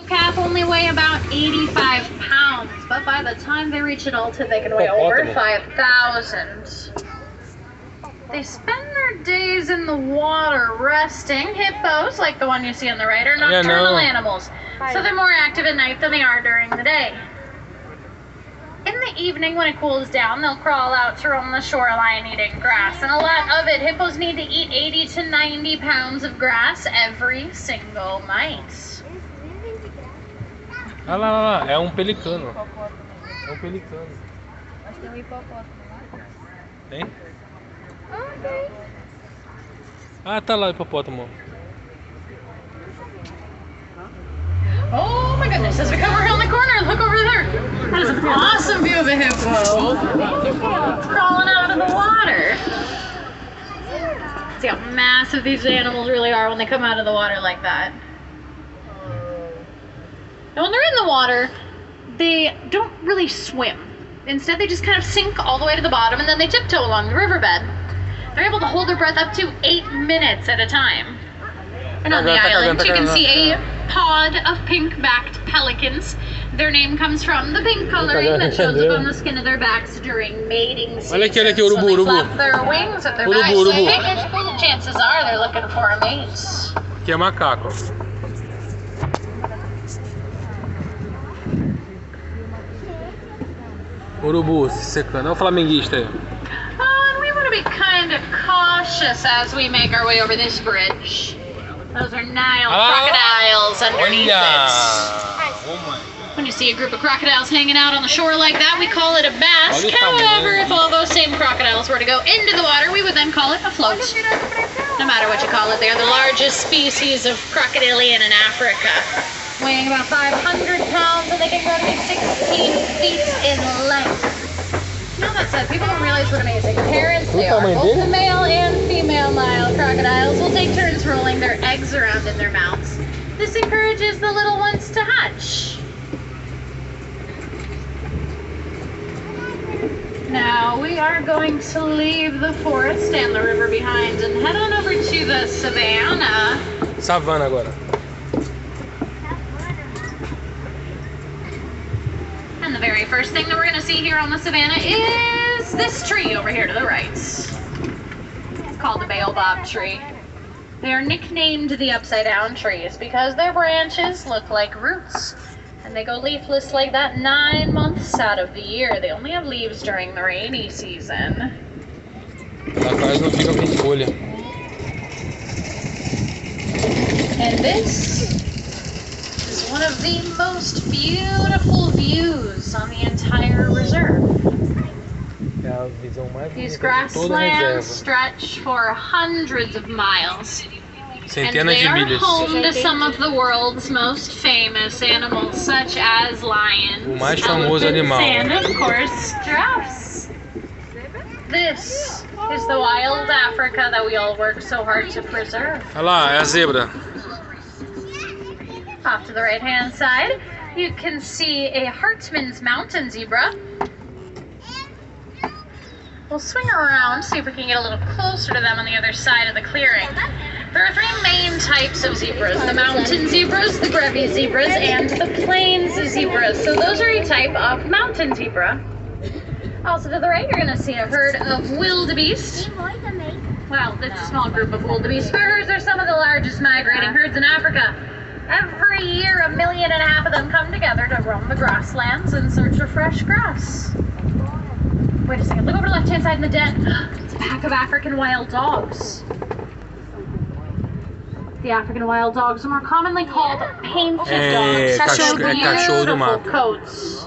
Calf only weigh about 85 pounds, but by the time they reach adulthood, they can weigh over 5,000. They spend their days in the water resting. Hippos, like the one you see on the right, are nocturnal animals, so they're more active at night than they are during the day. In the evening, when it cools down, they'll crawl out to roam the shoreline eating grass, and a lot of it. Hippos need to eat 80 to 90 pounds of grass every single night. Ah lá, é um pelicano. É um pelicano. Mas tem um hipopótamo lá. Tem? Ok. Ah, tá lá o hipopótamo. Oh my goodness, as we come around the corner, look over there. That is an awesome view of a hippo. Crawling out of the water. See how massive these animals really are when they come out of the water like that. And when they're in the water, they don't really swim. Instead, they just kind of sink all the way to the bottom and then they tiptoe along the riverbed. They're able to hold their breath up to 8 minutes at a time. And on the island, you can see a pod of pink-backed pelicans. Their name comes from the pink coloring that shows up on the skin of their backs during mating season. Olha aqui, So urubu, they urubu. flap their wings at their backs. Chances are they're looking for a mate. Aqui é macaco. Urubu se secando. Olha o flamenguista aí. And we want to be kind of cautious as we make our way over this bridge. Those are Nile crocodiles underneath it. Oh my. When you see a group of crocodiles hanging out on the shore like that, we call it a bass. However, if all those same crocodiles were to go into the water, we would then call it a float. No matter what you call it, they are the largest species of crocodilian in Africa. Weighing about 500 pounds, and they can grow to be 16 feet in length. Now that said, people don't realize what amazing parents they are. Both the male and female Nile crocodiles will take turns rolling their eggs around in their mouths. This encourages the little ones to hatch. Now we are going to leave the forest and the river behind and head on over to the savannah. Savana agora. And the very first thing that we're going to see here on the savannah is this tree over here to the right. It's called the baobab tree. They are nicknamed the upside down trees because their branches look like roots. And they go leafless like that 9 months out of the year. They only have leaves during the rainy season. Atrás não fica com folha. And this is one of the most beautiful views on the entire reserve. É a visão mais These bonita de toda a grasslands reserva. stretch for hundreds of miles. And Centenas they de are milhas. home to some of the world's most famous animals, such as lions, O mais famoso elephants, animal. and of course, giraffes. This is the wild Africa that we all work so hard to preserve. Olha lá, é a zebra. Off to the right-hand side, you can see a Hartmann's mountain zebra. We'll swing around, see if we can get a little closer to them on the other side of the clearing. There are 3 main types of zebras: the mountain zebras, the Grevy zebras, and the plains zebras. So those are a type of mountain zebra. Also to the right, you're going to see a herd of wildebeest. Well, it's a small group of wildebeest herds. They're some of the largest migrating herds in Africa. Every year, 1.5 million of them come together to roam the grasslands in search of fresh grass. Wait a second, look over to the left-hand side in the den. It's a pack of African wild dogs. The African wild dogs are more commonly called painted dogs. cachorro do mato. Coats.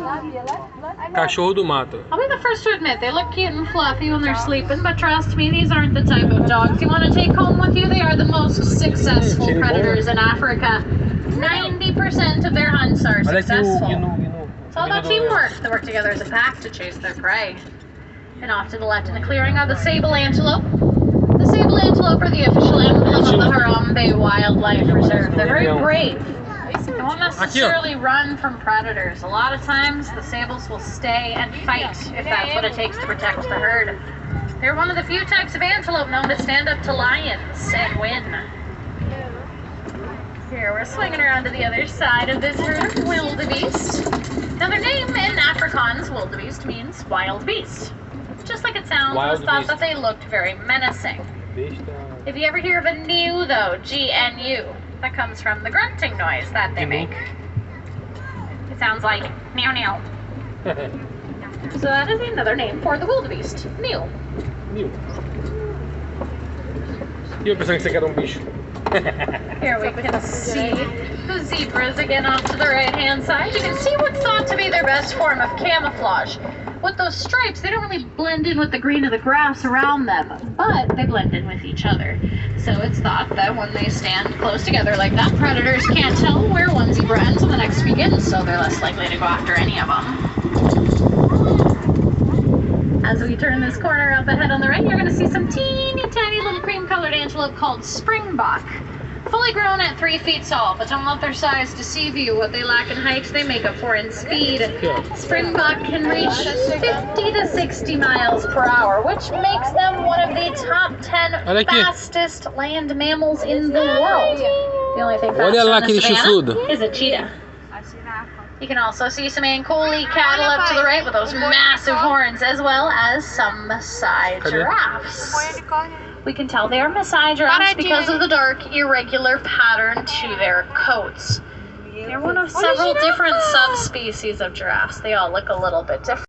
Cachorro do mato. I'll be the first to admit, they look cute and fluffy when they're sleeping, but trust me, these aren't the type of dogs you want to take home with you. They are the most successful predators in Africa. 90% of their hunts are Olha aqui successful. o gnu. It's all about teamwork. They work together as a pack to chase their prey. And off to the left in the clearing are the sable antelope. The sable antelope are the official emblem of the Harambe Wildlife Reserve. They're very brave. They won't necessarily run from predators. A lot of times, the sables will stay and fight if that's what it takes to protect the herd. They're one of the few types of antelope known to stand up to lions and win. Here, we're swinging around to the other side of this herd of wildebeest. Now, their name in Afrikaans, wildebeest, means wild beast. Just like it sounds, it was thought that they looked very menacing. If you ever hear of a gnu, though, G-N-U, that comes from the grunting noise that they make. It sounds like meow meow. So that is another name for the wildebeest, gnu. Mil. E eu pensando que você quer um bicho. Here we can see the zebras again off to the right-hand side. You can see what's thought to be their best form of camouflage. With those stripes, they don't really blend in with the green of the grass around them, but they blend in with each other. So it's thought that when they stand close together like that, predators can't tell where one zebra ends and the next begins, so they're less likely to go after any of them. As we turn this corner up ahead on the right, you're going to see some teeny tiny little cream-colored antelope called springbok. Fully grown at 3 feet tall, but don't let their size deceive you. What they lack in height, they make up for in speed. Springbok can reach 50 to 60 miles per hour, which makes them one of the top 10 fastest land mammals in the world. The only thing faster in the savannah is a cheetah. You can also see some Ankoli cattle up to the right with those massive horns, as well as some Maasai giraffes. We can tell they are Maasai giraffes because of the dark, irregular pattern to their coats. They're one of several different subspecies of giraffes. They all look a little bit different.